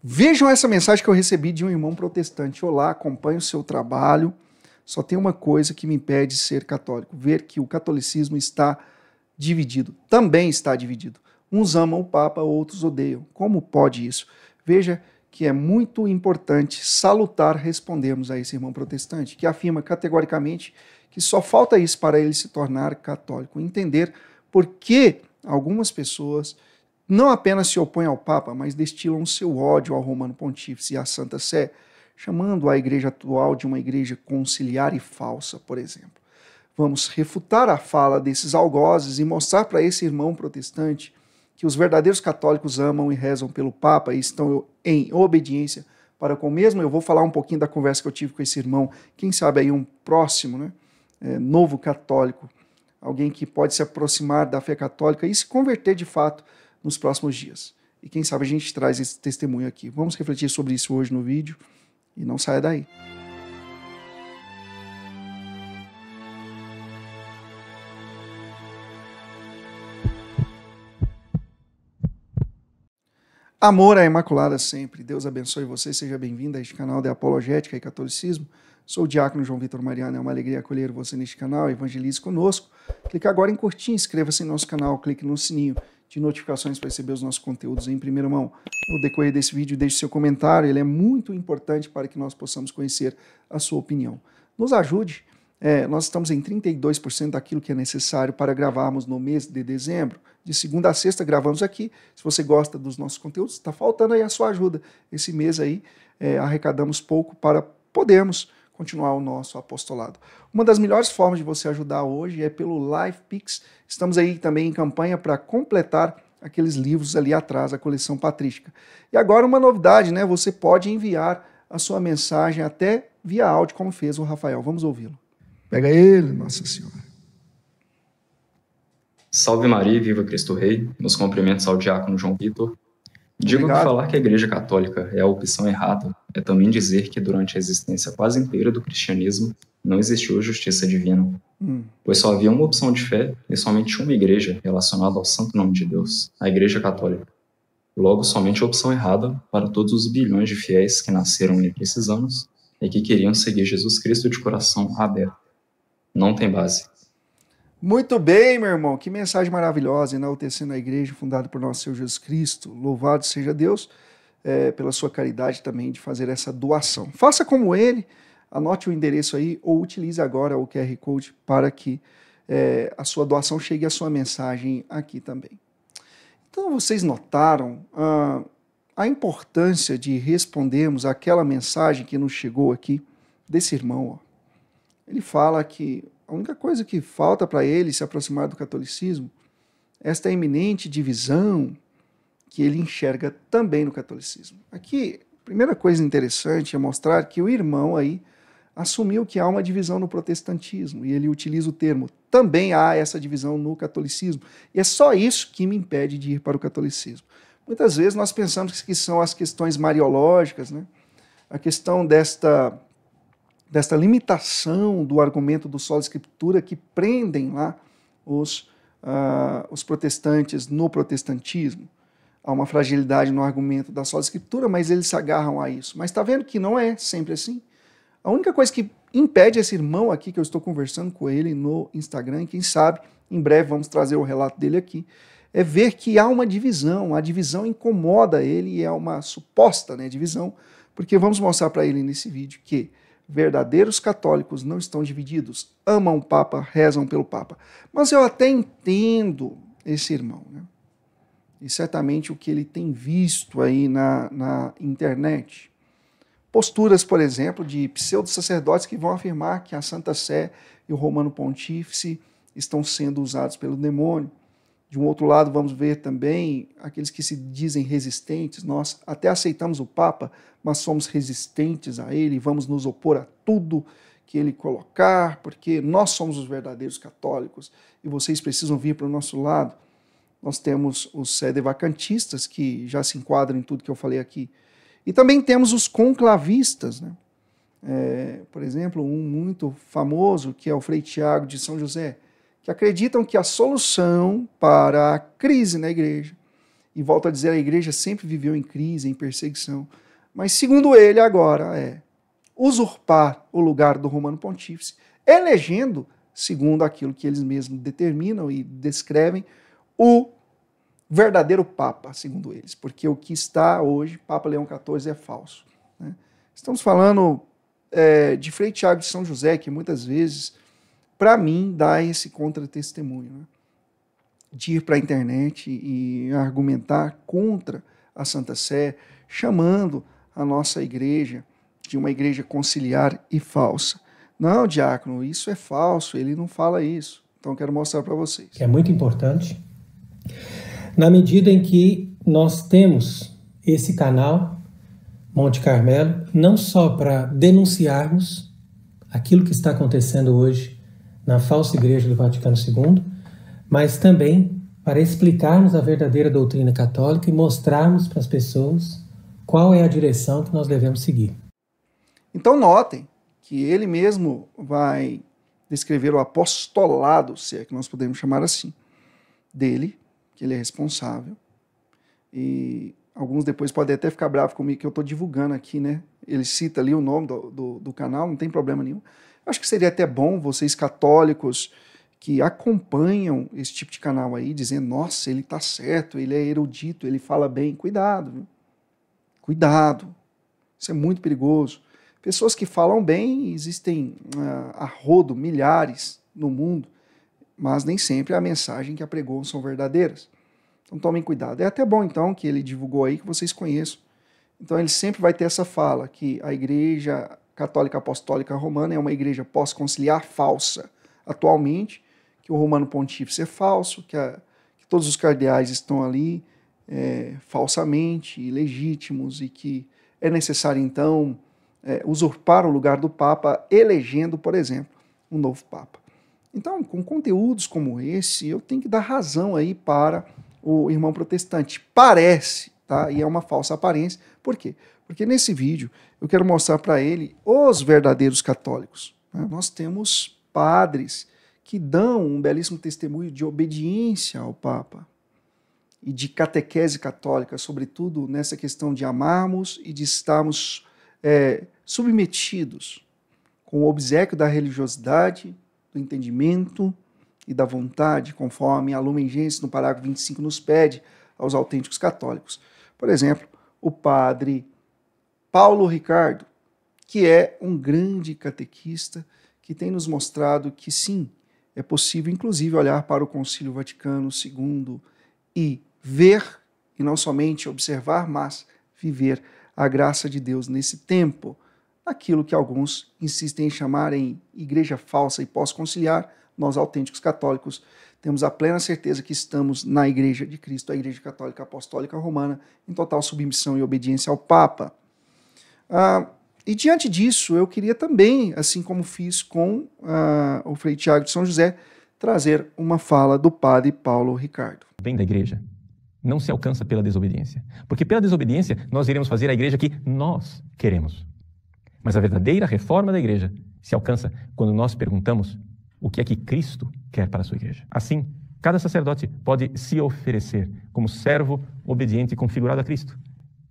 Vejam essa mensagem que eu recebi de um irmão protestante. Olá, acompanho o seu trabalho. Só tem uma coisa que me impede de ser católico: ver que o catolicismo está dividido. Também está dividido. Uns amam o Papa, outros odeiam. Como pode isso? Veja que é muito importante, salutar, respondermos a esse irmão protestante, que afirma categoricamente que só falta isso para ele se tornar católico. Entender por que algumas pessoas não apenas se opõem ao Papa, mas destilam seu ódio ao Romano Pontífice e à Santa Sé, chamando a igreja atual de uma igreja conciliar e falsa, por exemplo. Vamos refutar a fala desses algozes e mostrar para esse irmão protestante que os verdadeiros católicos amam e rezam pelo Papa e estão em obediência para com o mesmo. Eu vou falar um pouquinho da conversa que eu tive com esse irmão, quem sabe aí um próximo, novo católico, alguém que pode se aproximar da fé católica e se converter de fato nos próximos dias. E quem sabe a gente traz esse testemunho aqui. Vamos refletir sobre isso hoje no vídeo e não saia daí. Amor à Imaculada sempre. Deus abençoe você. Seja bem-vindo a este canal de Apologética e Catolicismo. Sou o diácono João Vitor Mariano. É uma alegria acolher você neste canal. Evangelize conosco. Clique agora em curtir, inscreva-se no nosso canal, clique no sininho de notificações para receber os nossos conteúdos em primeira mão. No decorrer desse vídeo, deixe seu comentário. Ele é muito importante para que nós possamos conhecer a sua opinião. Nos ajude. Nós estamos em 32% daquilo que é necessário para gravarmos no mês de dezembro. De segunda a sexta gravamos aqui. Se você gosta dos nossos conteúdos, está faltando aí a sua ajuda. Esse mês aí arrecadamos pouco para podermos continuar o nosso apostolado. Uma das melhores formas de você ajudar hoje é pelo LivePix. Estamos aí também em campanha para completar aqueles livros ali atrás, a coleção patrística. E agora uma novidade, né? Você pode enviar a sua mensagem até via áudio, como fez o Rafael. Vamos ouvi-lo. Pega ele, Nossa Senhora. Salve Maria e viva Cristo Rei. Meus cumprimentos ao diácono João Vitor. Digo que falar que a Igreja Católica é a opção errada é também dizer que durante a existência quase inteira do cristianismo não existiu justiça divina, pois só havia uma opção de fé e somente uma igreja relacionada ao santo nome de Deus, a Igreja Católica. Logo, somente a opção errada para todos os bilhões de fiéis que nasceram entre esses anos e que queriam seguir Jesus Cristo de coração aberto. Não tem base. Muito bem, meu irmão, que mensagem maravilhosa, enaltecendo a igreja fundada por nosso Senhor Jesus Cristo. Louvado seja Deus pela sua caridade também de fazer essa doação. Faça como ele, anote o endereço aí ou utilize agora o QR Code para que a sua doação chegue à sua mensagem aqui também. Então vocês notaram a importância de respondermos àquela mensagem que nos chegou aqui desse irmão. Ele fala que a única coisa que falta para ele se aproximar do catolicismo é esta eminente divisão que ele enxerga também no catolicismo. Aqui, a primeira coisa interessante é mostrar que o irmão aí assumiu que há uma divisão no protestantismo e ele utiliza o termo também há essa divisão no catolicismo. E é só isso que me impede de ir para o catolicismo. Muitas vezes nós pensamos que são as questões mariológicas, né? A questão desta limitação do argumento do Sola Escritura que prendem lá os protestantes no protestantismo. Há uma fragilidade no argumento da Sola Escritura, mas eles se agarram a isso. Mas está vendo que não é sempre assim? A única coisa que impede esse irmão aqui, que eu estou conversando com ele no Instagram, e quem sabe, em breve vamos trazer o relato dele aqui, é ver que há uma divisão. A divisão incomoda ele e é uma suposta divisão, porque vamos mostrar para ele nesse vídeo que verdadeiros católicos não estão divididos, amam o Papa, rezam pelo Papa. Mas eu até entendo esse irmão, né? E certamente o que ele tem visto aí na internet. Posturas, por exemplo, de pseudo-sacerdotes que vão afirmar que a Santa Sé e o Romano Pontífice estão sendo usados pelo demônio. De um outro lado, vamos ver também aqueles que se dizem resistentes. Nós até aceitamos o Papa, mas somos resistentes a ele, vamos nos opor a tudo que ele colocar, porque nós somos os verdadeiros católicos e vocês precisam vir para o nosso lado. Nós temos os sedevacantistas, que já se enquadram em tudo que eu falei aqui. E também temos os conclavistas, né? Por exemplo, um muito famoso, que é o Frei Tiago de São José, que acreditam que a solução para a crise na igreja E volto a dizer, a igreja sempre viveu em crise, em perseguição. Mas, segundo ele, agora é usurpar o lugar do Romano Pontífice, elegendo, segundo aquilo que eles mesmos determinam e descrevem, o verdadeiro Papa, segundo eles. Porque o que está hoje, Papa Leão XIV, é falso. Né? Estamos falando de Frei Tiago de São José, que muitas vezes, para mim, dá esse contra-testemunho, né? De ir para a internet e argumentar contra a Santa Sé, chamando a nossa igreja de uma igreja conciliar e falsa. Não, diácono, isso é falso, ele não fala isso. Então, quero mostrar para vocês. Que é muito importante, na medida em que nós temos esse canal, Monte Carmelo, não só para denunciarmos aquilo que está acontecendo hoje na falsa igreja do Vaticano II, mas também para explicarmos a verdadeira doutrina católica e mostrarmos para as pessoas qual é a direção que nós devemos seguir. Então notem que ele mesmo vai descrever o apostolado, se é que nós podemos chamar assim, dele, que ele é responsável. E alguns depois podem até ficar bravos comigo que eu estou divulgando aqui, né? Ele cita ali o nome do canal, não tem problema nenhum. Acho que seria até bom vocês católicos que acompanham esse tipo de canal aí, dizendo, nossa, ele está certo, ele é erudito, ele fala bem. Cuidado, viu? Cuidado. Isso é muito perigoso. Pessoas que falam bem, existem a rodo, milhares no mundo, mas nem sempre a mensagem que apregoam são verdadeiras. Então tomem cuidado. É até bom, então, que ele divulgou aí, que vocês conheçam. Então ele sempre vai ter essa fala, que a Igreja Católica Apostólica Romana é uma igreja pós-conciliar falsa. Atualmente, que o Romano Pontífice é falso, que todos os cardeais estão ali falsamente ilegítimos e que é necessário, então, usurpar o lugar do Papa, elegendo, por exemplo, um novo Papa. Então, com conteúdos como esse, eu tenho que dar razão aí para o irmão protestante. Parece, tá? E é uma falsa aparência. Por quê? Porque nesse vídeo eu quero mostrar para ele os verdadeiros católicos. Né? Nós temos padres que dão um belíssimo testemunho de obediência ao Papa e de catequese católica, sobretudo nessa questão de amarmos e de estarmos submetidos com o obséquio da religiosidade, do entendimento e da vontade, conforme a Lumen Gentium, no parágrafo 25, nos pede aos autênticos católicos. Por exemplo, o padre Paulo Ricardo, que é um grande catequista, que tem nos mostrado que sim, é possível, inclusive, olhar para o Concílio Vaticano II e ver, e não somente observar, mas viver a graça de Deus nesse tempo, aquilo que alguns insistem em chamar em igreja falsa e pós-conciliar. Nós, autênticos católicos, temos a plena certeza que estamos na Igreja de Cristo, a Igreja Católica Apostólica Romana, em total submissão e obediência ao Papa. E diante disso, eu queria também, assim como fiz com o Frei Tiago de São José, trazer uma fala do padre Paulo Ricardo. O bem da igreja não se alcança pela desobediência, porque pela desobediência nós iremos fazer a igreja que nós queremos. Mas a verdadeira reforma da igreja se alcança quando nós perguntamos o que é que Cristo quer para a sua igreja. Assim, cada sacerdote pode se oferecer como servo obediente e configurado a Cristo.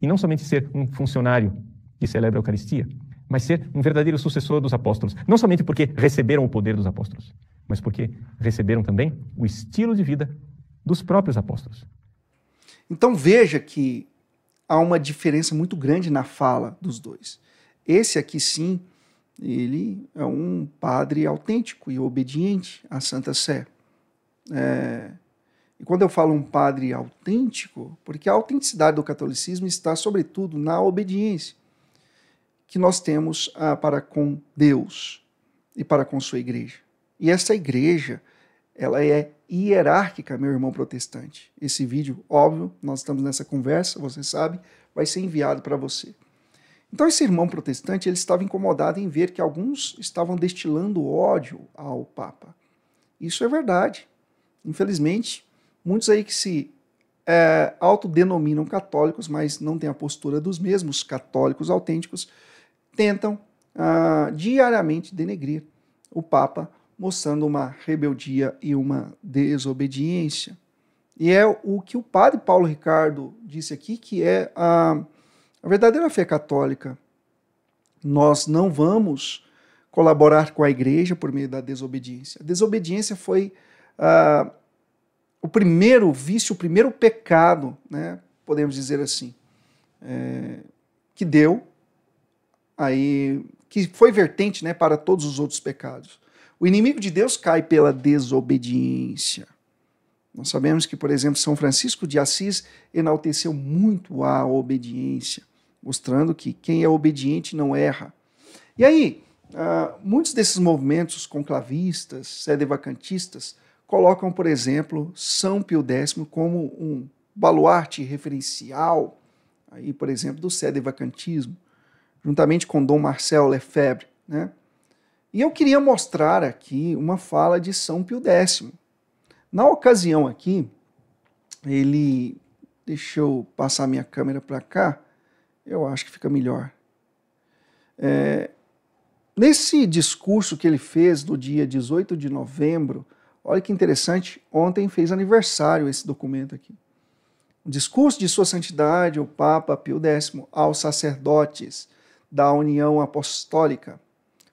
E não somente ser um funcionário que celebra a Eucaristia, mas ser um verdadeiro sucessor dos apóstolos. Não somente porque receberam o poder dos apóstolos, mas porque receberam também o estilo de vida dos próprios apóstolos. Então veja que há uma diferença muito grande na fala dos dois. Esse aqui sim, ele é um padre autêntico e obediente à Santa Sé. E quando eu falo um padre autêntico, porque a autenticidade do catolicismo está sobretudo na obediência que nós temos para com Deus e para com sua igreja. E essa igreja, ela é hierárquica, meu irmão protestante. Esse vídeo, óbvio, nós estamos nessa conversa, você sabe, vai ser enviado para você. Então esse irmão protestante, ele estava incomodado em ver que alguns estavam destilando ódio ao Papa. Isso é verdade. Infelizmente, muitos aí que se autodenominam católicos, mas não têm a postura dos mesmos católicos autênticos, tentam diariamente denegrir o Papa, mostrando uma rebeldia e uma desobediência. E é o que o padre Paulo Ricardo disse aqui, que é a verdadeira fé católica. Nós não vamos colaborar com a igreja por meio da desobediência. A desobediência foi o primeiro vício, o primeiro pecado, né, podemos dizer assim, que deu, aí, que foi vertente, né, para todos os outros pecados. O inimigo de Deus cai pela desobediência. Nós sabemos que, por exemplo, São Francisco de Assis enalteceu muito a obediência, mostrando que quem é obediente não erra. E aí, muitos desses movimentos conclavistas, sedevacantistas, colocam, por exemplo, São Pio X como um baluarte referencial, aí, por exemplo, do sedevacantismo, juntamente com Dom Marcel Lefebvre, né? E eu queria mostrar aqui uma fala de São Pio X. Na ocasião aqui, deixa eu passar minha câmera para cá, eu acho que fica melhor. Nesse discurso que ele fez no dia 18 de novembro, olha que interessante, ontem fez aniversário esse documento aqui. O discurso de Sua Santidade, o Papa Pio X, aos sacerdotes da União Apostólica,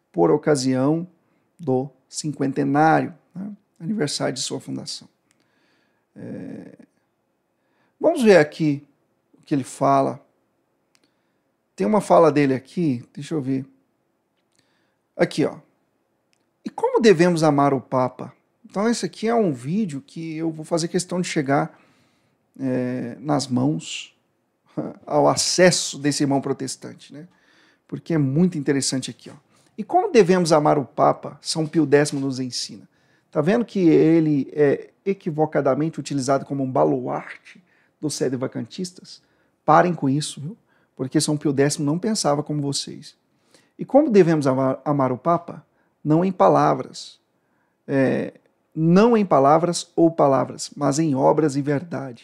por ocasião do cinquentenário, né, aniversário de sua fundação. Vamos ver aqui o que ele fala. Tem uma fala dele aqui, deixa eu ver. Aqui, ó. E como devemos amar o Papa? Então esse aqui é um vídeo que eu vou fazer questão de chegar nas mãos, ao acesso desse irmão protestante, né? Porque é muito interessante aqui, ó. E como devemos amar o Papa? São Pio X nos ensina. Está vendo que ele é equivocadamente utilizado como um baluarte dos sedevacantistas? Parem com isso, viu? Porque São Pio X não pensava como vocês. E como devemos amar o Papa? Não em palavras. Não em palavras ou palavras, mas em obras e verdade.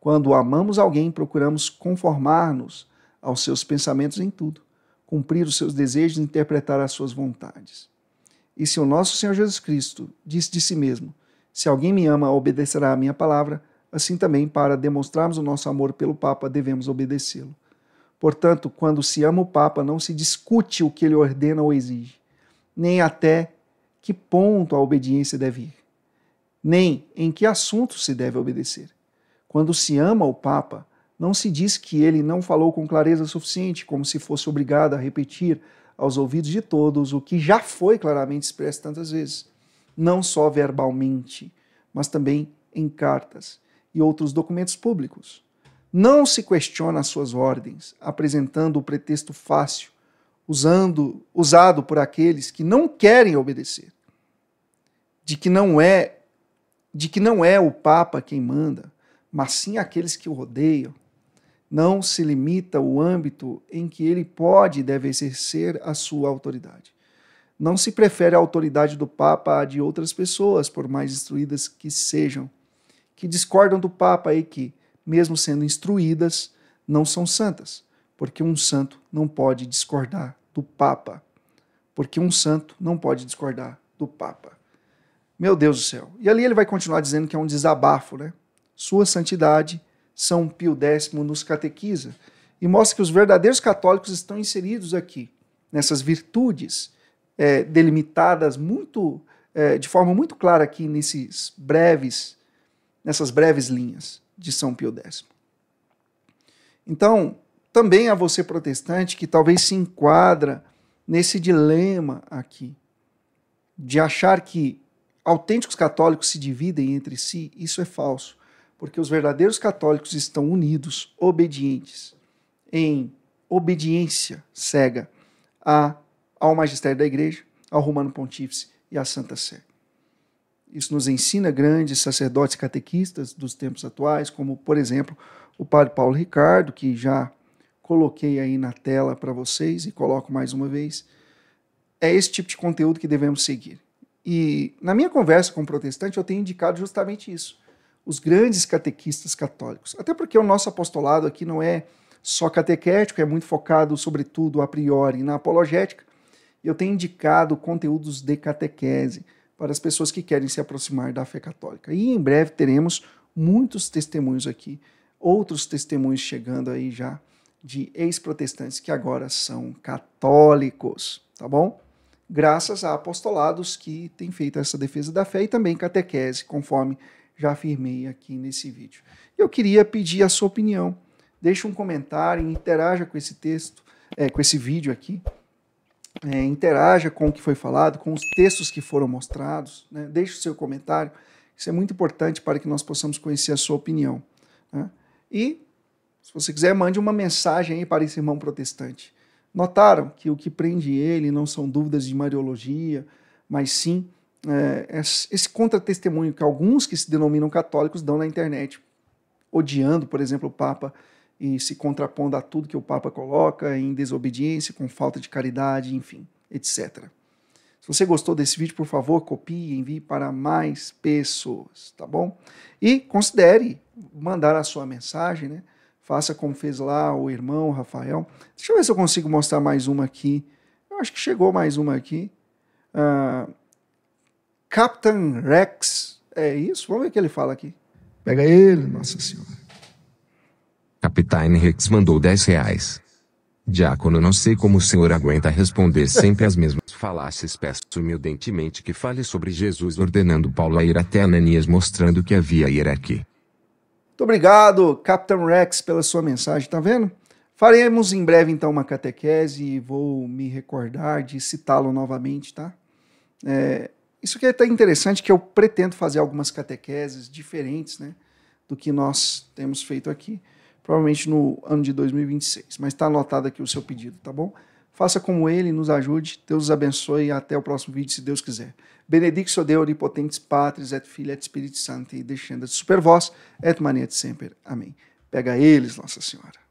Quando amamos alguém, procuramos conformar-nos aos seus pensamentos em tudo, cumprir os seus desejos e interpretar as suas vontades. E se o nosso Senhor Jesus Cristo disse de si mesmo, se alguém me ama, obedecerá à minha palavra, assim também, para demonstrarmos o nosso amor pelo Papa, devemos obedecê-lo. Portanto, quando se ama o Papa, não se discute o que ele ordena ou exige, nem até que ponto a obediência deve ir, nem em que assunto se deve obedecer. Quando se ama o Papa, não se diz que ele não falou com clareza suficiente, como se fosse obrigado a repetir aos ouvidos de todos o que já foi claramente expresso tantas vezes, não só verbalmente, mas também em cartas e outros documentos públicos. Não se questiona as suas ordens, apresentando o pretexto fácil, usado por aqueles que não querem obedecer, de que não é o Papa quem manda, mas sim aqueles que o rodeiam. Não se limita o âmbito em que ele pode e deve exercer a sua autoridade. Não se prefere a autoridade do Papa à de outras pessoas, por mais instruídas que sejam, que discordam do Papa e que, mesmo sendo instruídas, não são santas, porque um santo não pode discordar do Papa. Porque um santo não pode discordar do Papa. Meu Deus do céu. E ali ele vai continuar dizendo que é um desabafo, né? Sua Santidade, São Pio X nos catequiza e mostra que os verdadeiros católicos estão inseridos aqui, nessas virtudes delimitadas de forma muito clara aqui nessas breves linhas de São Pio X. Então, também a você protestante que talvez se enquadra nesse dilema aqui, de achar que autênticos católicos se dividem entre si, isso é falso. Porque os verdadeiros católicos estão unidos, obedientes, em obediência cega ao magistério da Igreja, ao Romano Pontífice e à Santa Sé. Isso nos ensina grandes sacerdotes catequistas dos tempos atuais, como, por exemplo, o padre Paulo Ricardo, que já coloquei aí na tela para vocês e coloco mais uma vez. É esse tipo de conteúdo que devemos seguir. E na minha conversa com o protestante, eu tenho indicado justamente isso. Os grandes catequistas católicos. Até porque o nosso apostolado aqui não é só catequético, é muito focado, sobretudo, a priori, na apologética. Eu tenho indicado conteúdos de catequese para as pessoas que querem se aproximar da fé católica. E em breve teremos muitos testemunhos aqui, outros testemunhos chegando aí já de ex-protestantes que agora são católicos, tá bom? Graças a apostolados que têm feito essa defesa da fé e também catequese, conforme já afirmei aqui nesse vídeo. Eu queria pedir a sua opinião. Deixe um comentário, interaja com esse texto, com esse vídeo aqui. Interaja com o que foi falado, com os textos que foram mostrados, né? Deixe o seu comentário. Isso é muito importante para que nós possamos conhecer a sua opinião, né? E, se você quiser, mande uma mensagem aí para esse irmão protestante. Notaram que o que prende ele não são dúvidas de mariologia, mas sim esse contra-testemunho que alguns que se denominam católicos dão na internet, odiando, por exemplo, o Papa e se contrapondo a tudo que o Papa coloca, em desobediência, com falta de caridade, enfim, etc. Se você gostou desse vídeo, por favor, copie e envie para mais pessoas, tá bom? E considere mandar a sua mensagem, né? Faça como fez lá o irmão Rafael. Deixa eu ver se eu consigo mostrar mais uma aqui. Eu acho que chegou mais uma aqui. Captain Rex, é isso? Vamos ver o que ele fala aqui. Pega ele, Nossa Senhora. Capitão Rex mandou R$10. Diácono, não sei como o senhor aguenta responder sempre as mesmas falácias. Peço humildemente que fale sobre Jesus ordenando Paulo a ir até Ananias mostrando que havia hierarquia. Muito obrigado, Captain Rex, pela sua mensagem, tá vendo? Faremos em breve, então, uma catequese e vou me recordar de citá-lo novamente, tá? Isso aqui é até interessante, que eu pretendo fazer algumas catequeses diferentes, né, do que nós temos feito aqui, provavelmente no ano de 2026, mas está anotado aqui o seu pedido, tá bom? Faça como ele, nos ajude, Deus os abençoe e até o próximo vídeo, se Deus quiser. Benedictio Deo omnipotens Patris et Filii et Spiritus Sancti, descendat super vos, et manet semper. Amém. Pega eles, Nossa Senhora.